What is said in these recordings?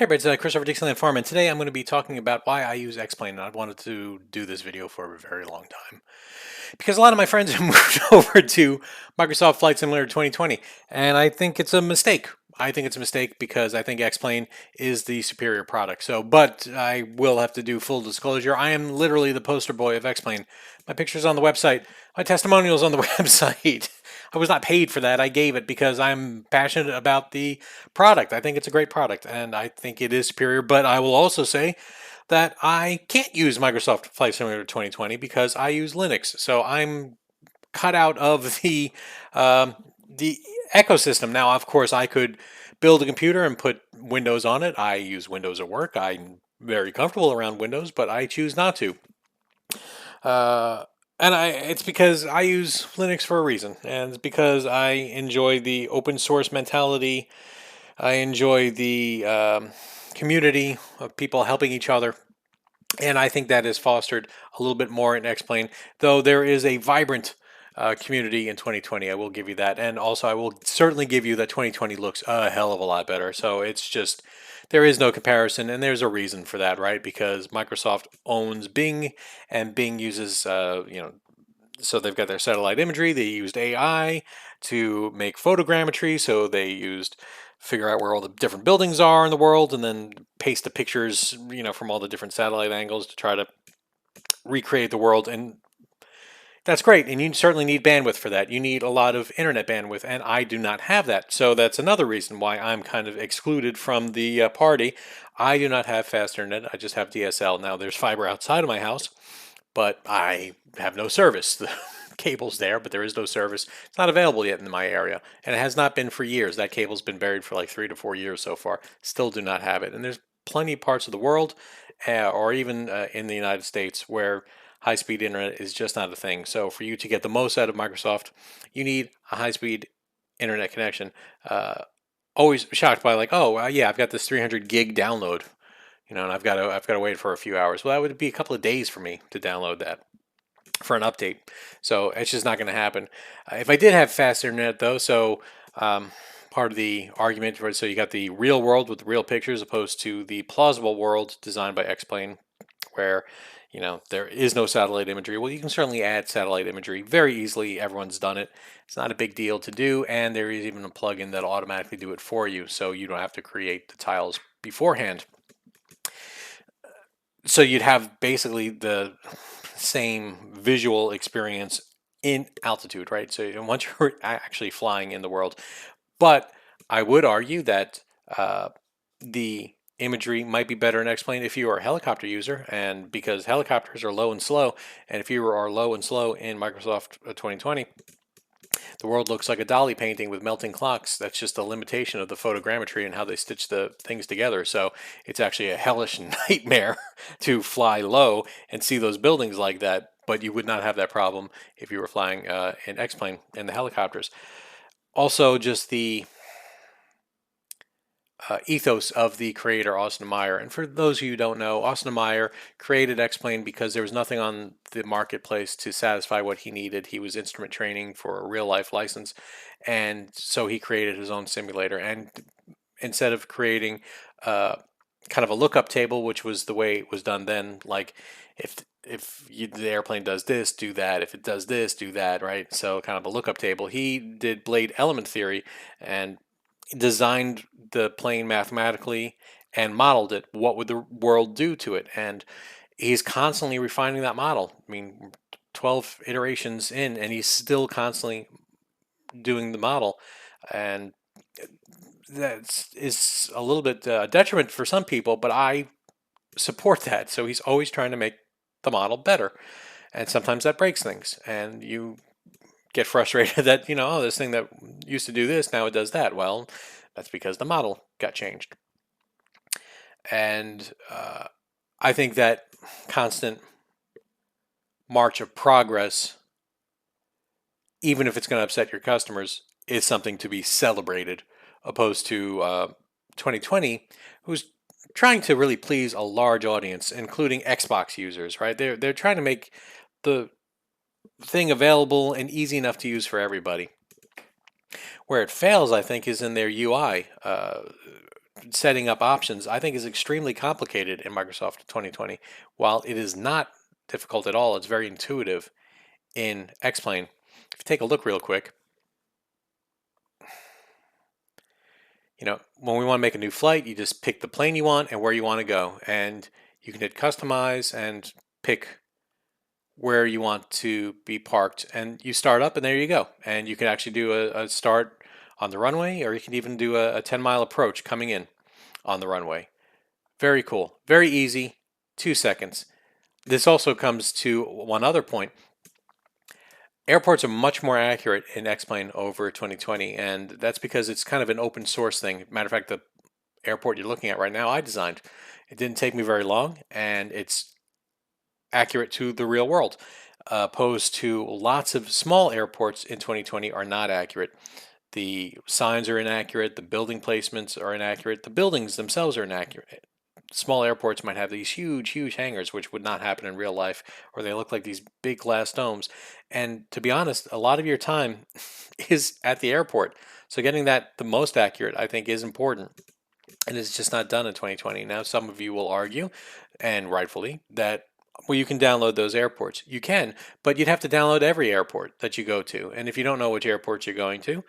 Hey, everybody, it's Chris over at Xplane Farm, and today I'm going to be talking about why I use Xplane, and I've wanted to do this video for a very long time. Because a lot of my friends have moved over to Microsoft Flight Simulator 2020, and I think it's a mistake. I think it's a mistake because I think Xplane is the superior product. But I will have to do full disclosure. I am literally the poster boy of Xplane. My picture's on the website. My testimonial's on the website. I was not paid for that. I gave it because I'm passionate about the product. I think it's a great product, and I think it is superior. But I will also say that I can't use Microsoft Flight Simulator 2020 because I use Linux. So I'm cut out of the ecosystem. Now, of course, I could build a computer and put Windows on it. I use Windows at work. I'm very comfortable around Windows, but I choose not to. Uh, it's because I use Linux for a reason, and it's because I enjoy the open source mentality. I enjoy the community of people helping each other. And I think that is fostered a little bit more in X-Plane, though there is a vibrant community in 2020. I will give you that. And also, I will certainly give you that 2020 looks a hell of a lot better. So it's just, there is no comparison. And there's a reason for that, right? Because Microsoft owns Bing, and Bing uses, so they've got their satellite imagery. They used AI to make photogrammetry. So they used figure out where all the different buildings are in the world and then paste the pictures, from all the different satellite angles to try to recreate the world. And that's great. And you certainly need bandwidth for that. You need a lot of internet bandwidth, and I do not have that. So that's another reason why I'm kind of excluded from the party. I do not have fast internet. I just have DSL. Now there's fiber outside of my house, but I have no service. The cable's there, but there is no service. It's not available yet in my area, and it has not been for years. That cable's been buried for like 3 to 4 years so far. Still do not have it. And there's plenty of parts of the world, or even in the United States, where high-speed internet is just not a thing. So for you to get the most out of Microsoft, you need a high-speed internet connection. Always shocked by like, oh yeah, I've got this 300 gig download, and I've got to wait for a few hours. Well, that would be a couple of days for me to download that for an update. So it's just not going to happen. If I did have fast internet though, part of the argument, right, so you got the real world with the real pictures opposed to the plausible world designed by Xplane, where there is no satellite imagery. Well, you can certainly add satellite imagery very easily. Everyone's done it. It's not a big deal to do, and there is even a plugin that'll automatically do it for you, so you don't have to create the tiles beforehand. So you'd have basically the same visual experience in altitude, right? So once you're actually flying in the world, but I would argue that the imagery might be better in X-Plane if you are a helicopter user, and because helicopters are low and slow, and if you are low and slow in Microsoft 2020, the world looks like a Dali painting with melting clocks. That's just a limitation of the photogrammetry and how they stitch the things together. So it's actually a hellish nightmare to fly low and see those buildings like that. But you would not have that problem if you were flying in X-Plane in the helicopters. Also, just the ethos of the creator, Austin Meyer. And for those of you who don't know, Austin Meyer created Xplane because there was nothing on the marketplace to satisfy what he needed. He was instrument training for a real life license. And so he created his own simulator. And instead of creating kind of a lookup table, which was the way it was done then, like the airplane does this, do that. If it does this, do that, right? So kind of a lookup table. He did blade element theory and designed the plane mathematically and modeled it. What would the world do to it? And he's constantly refining that model. I mean, 12 iterations in, and he's still constantly doing the model. And that is a little bit detriment for some people, but I support that. So he's always trying to make the model better. And sometimes that breaks things. And you get frustrated that, oh, this thing that used to do this, now it does that. Well, that's because the model got changed. And I think that constant march of progress, even if it's going to upset your customers, is something to be celebrated, opposed to 2020, who's trying to really please a large audience, including Xbox users, right? They're trying to make the thing available and easy enough to use for everybody. Where it fails, I think, is in their UI. setting up options, I think is extremely complicated in Microsoft 2020. While it is not difficult at all, it's very intuitive in Xplane. If you take a look real quick, when we want to make a new flight, you just pick the plane you want and where you want to go. And you can hit customize and pick where you want to be parked. And you start up and there you go. And you can actually do a start on the runway, or you can even do a 10-mile approach coming in on the runway. Very cool. Very easy. 2 seconds. This also comes to one other point. Airports are much more accurate in Xplane over 2020, and that's because it's kind of an open source thing. Matter of fact, the airport you're looking at right now, I designed. It didn't take me very long, and it's accurate to the real world, opposed to lots of small airports in 2020 are not accurate. The signs are inaccurate, the building placements are inaccurate, the buildings themselves are inaccurate. Small airports might have these huge, huge hangars, which would not happen in real life, or they look like these big glass domes. And to be honest, a lot of your time is at the airport. So getting that the most accurate, I think, is important. And it's just not done in 2020. Now, some of you will argue, and rightfully, that, well, you can download those airports. You can, but you'd have to download every airport that you go to. And if you don't know which airport you're going to,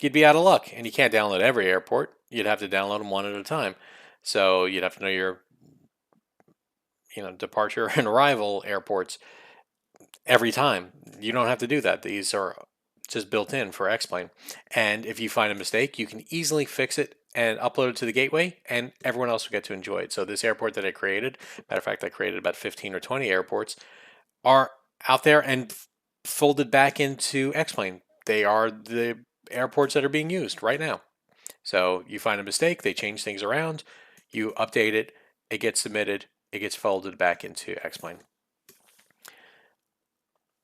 you'd be out of luck. And you can't download every airport. You'd have to download them one at a time. So you'd have to know your, departure and arrival airports every time. You don't have to do that. These are just built in for Xplane. And if you find a mistake, you can easily fix it and upload it to the gateway, and everyone else will get to enjoy it. So this airport that I created, matter of fact, I created about 15 or 20 airports, are out there and folded back into Xplane. They are the airports that are being used right now. So you find a mistake, they change things around, you update it, it gets submitted, it gets folded back into Xplane.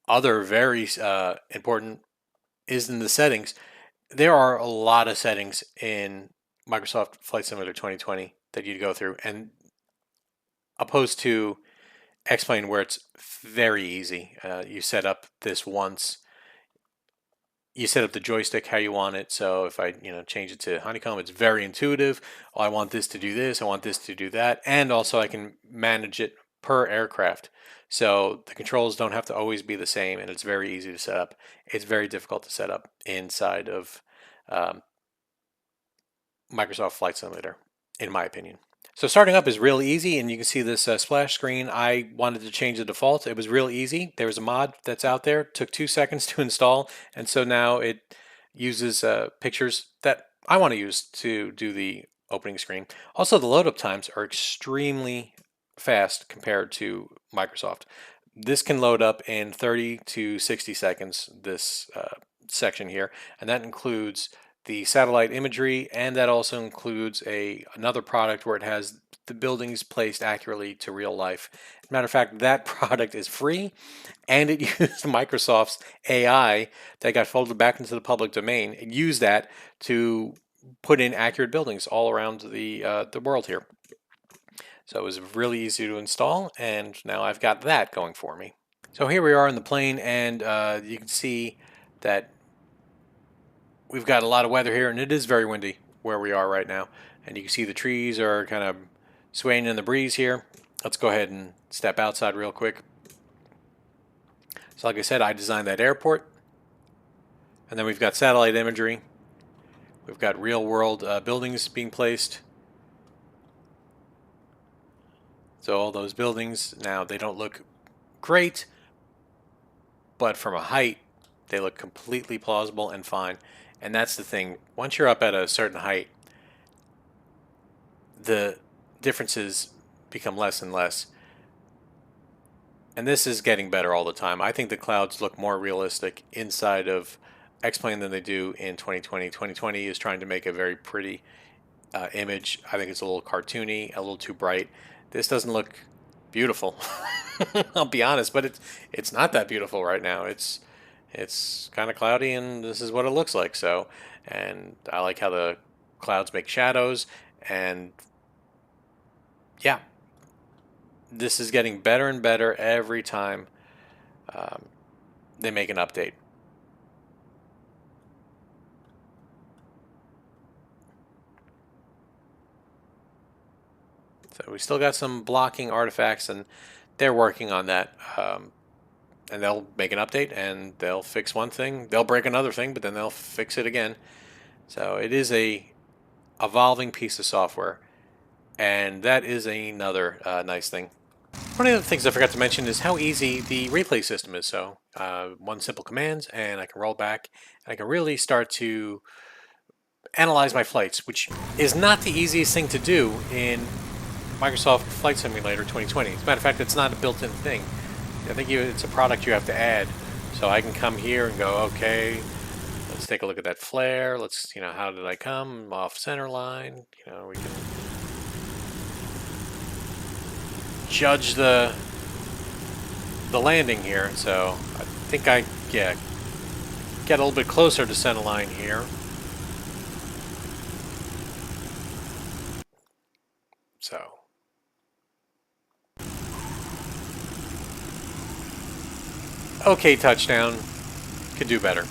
Other very important is in the settings. There are a lot of settings in Microsoft Flight Simulator 2020 that you'd go through, and opposed to Xplane where it's very easy. You set up this once. You set up the joystick how you want it. So if I change it to honeycomb, it's very intuitive. Oh, I want this to do this, I want this to do that, and also I can manage it per aircraft. So the controls don't have to always be the same, and it's very easy to set up. It's very difficult to set up inside of Microsoft Flight Simulator, in my opinion. So starting up is real easy, and you can see this splash screen. I wanted to change the default. It was real easy. There was a mod that's out there. It took 2 seconds to install, and so now it uses pictures that I want to use to do the opening screen. Also, the load up times are extremely fast compared to Microsoft. This can load up in 30 to 60 seconds, this section here, and that includes the satellite imagery, and that also includes another product where it has the buildings placed accurately to real life. Matter of fact, that product is free, and it used Microsoft's AI that got folded back into the public domain. It used that to put in accurate buildings all around the world here. So it was really easy to install, and now I've got that going for me. So here we are in the plane, and you can see that we've got a lot of weather here, and it is very windy where we are right now. And you can see the trees are kind of swaying in the breeze here. Let's go ahead and step outside real quick. So like I said, I designed that airport. And then we've got satellite imagery. We've got real world buildings being placed. So all those buildings, now they don't look great, but from a height, they look completely plausible and fine. And that's the thing. Once you're up at a certain height, the differences become less and less. And this is getting better all the time. I think the clouds look more realistic inside of Xplane than they do in 2020. 2020 is trying to make a very pretty image. I think it's a little cartoony, a little too bright. This doesn't look beautiful. I'll be honest, but it's not that beautiful right now. It's kind of cloudy, and this is what it looks like. So, and I like how the clouds make shadows, and yeah, this is getting better and better every time they make an update. So we still got some blocking artifacts, and they're working on that. And they'll make an update, and they'll fix one thing, they'll break another thing, but then they'll fix it again. So it is a evolving piece of software, and that is another nice thing. One of the things I forgot to mention is how easy the replay system is. So one simple command, and I can roll back, and I can really start to analyze my flights, which is not the easiest thing to do in Microsoft Flight Simulator 2020. As a matter of fact, it's not a built-in thing. I think it's a product you have to add. So I can come here and go, okay, let's take a look at that flare. Let's, how did I come? Off center line. We can judge the landing here. So I think I get a little bit closer to center line here. So okay, touchdown. Could do better.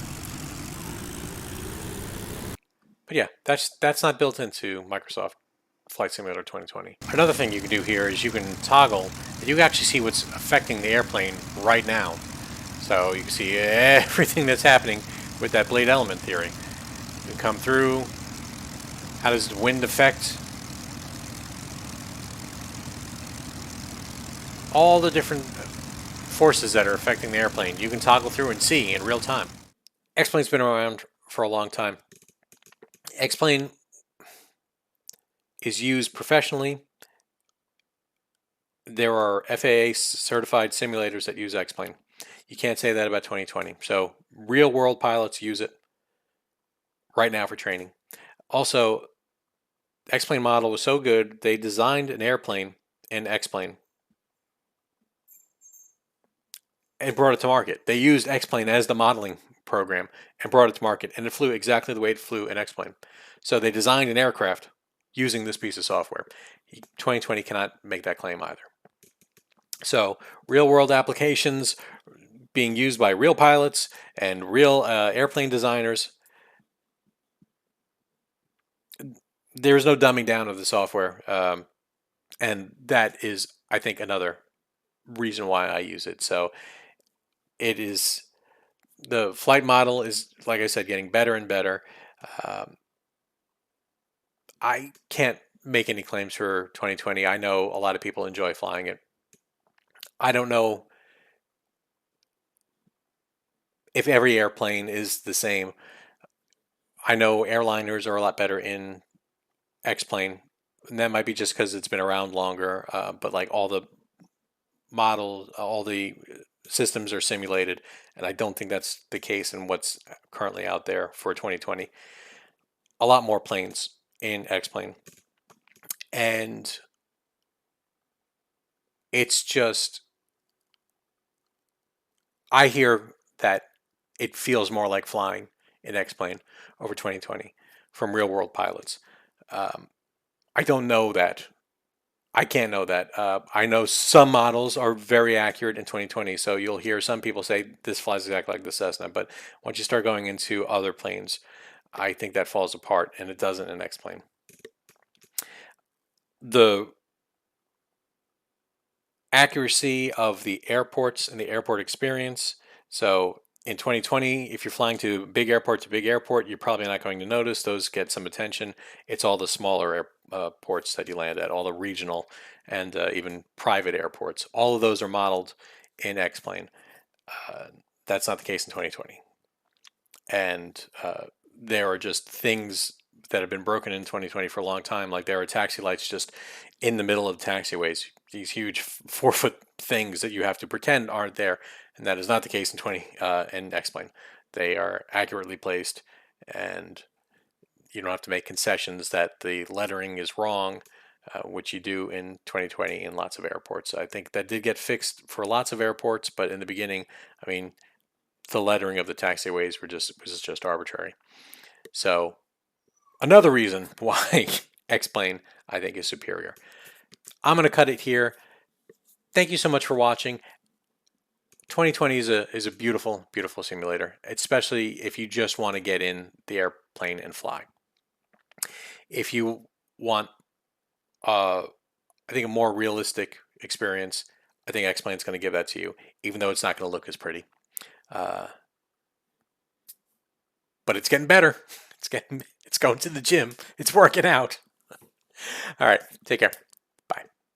But yeah, that's not built into Microsoft Flight Simulator 2020. Another thing you can do here is you can toggle, and you can actually see what's affecting the airplane right now. So you can see everything that's happening with that blade element theory. You can come through. How does the wind affect all the different forces that are affecting the airplane? You can toggle through and see in real time. Xplane's been around for a long time. Xplane is used professionally. There are FAA certified simulators that use Xplane. You can't say that about 2020. So real world pilots use it right now for training. Also, Xplane model was so good, they designed an airplane in Xplane and brought it to market. They used Xplane as the modeling program and brought it to market, and it flew exactly the way it flew in Xplane. So they designed an aircraft using this piece of software. 2020 cannot make that claim either. So real world applications being used by real pilots and real airplane designers. There's no dumbing down of the software. And that is, I think, another reason why I use it. So it is, the flight model is, like I said, getting better and better. I can't make any claims for 2020. I know a lot of people enjoy flying it. I don't know if every airplane is the same. I know airliners are a lot better in Xplane, and that might be just because it's been around longer, but like all the models, all the systems are simulated, and I don't think that's the case in what's currently out there for 2020. A lot more planes in Xplane, and it's just, I hear that it feels more like flying in Xplane over 2020 from real world pilots. I don't know that. I can't know that. I know some models are very accurate in 2020, so you'll hear some people say this flies exactly like the Cessna, but once you start going into other planes, I think that falls apart, and it doesn't in Xplane. The accuracy of the airports and the airport experience. So in 2020, if you're flying to big airport, you're probably not going to notice. Those get some attention. It's all the smaller airports that you land at, all the regional and even private airports. All of those are modeled in Xplane. That's not the case in 2020. And there are just things that have been broken in 2020 for a long time. Like there are taxi lights just in the middle of the taxiways, these huge 4-foot things that you have to pretend aren't there. And that is not the case in in Xplane. They are accurately placed, and you don't have to make concessions that the lettering is wrong, which you do in 2020 in lots of airports. I think that did get fixed for lots of airports, but in the beginning, I mean, the lettering of the taxiways was just arbitrary. So another reason why Xplane, I think, is superior. I'm going to cut it here. Thank you so much for watching. 2020 is a beautiful, beautiful simulator, especially if you just want to get in the airplane and fly. If you want I think a more realistic experience. I think Xplane's going to give that to you, even though it's not going to look as pretty. Uh, but it's getting better. It's going to the gym. It's working out. All right, take care.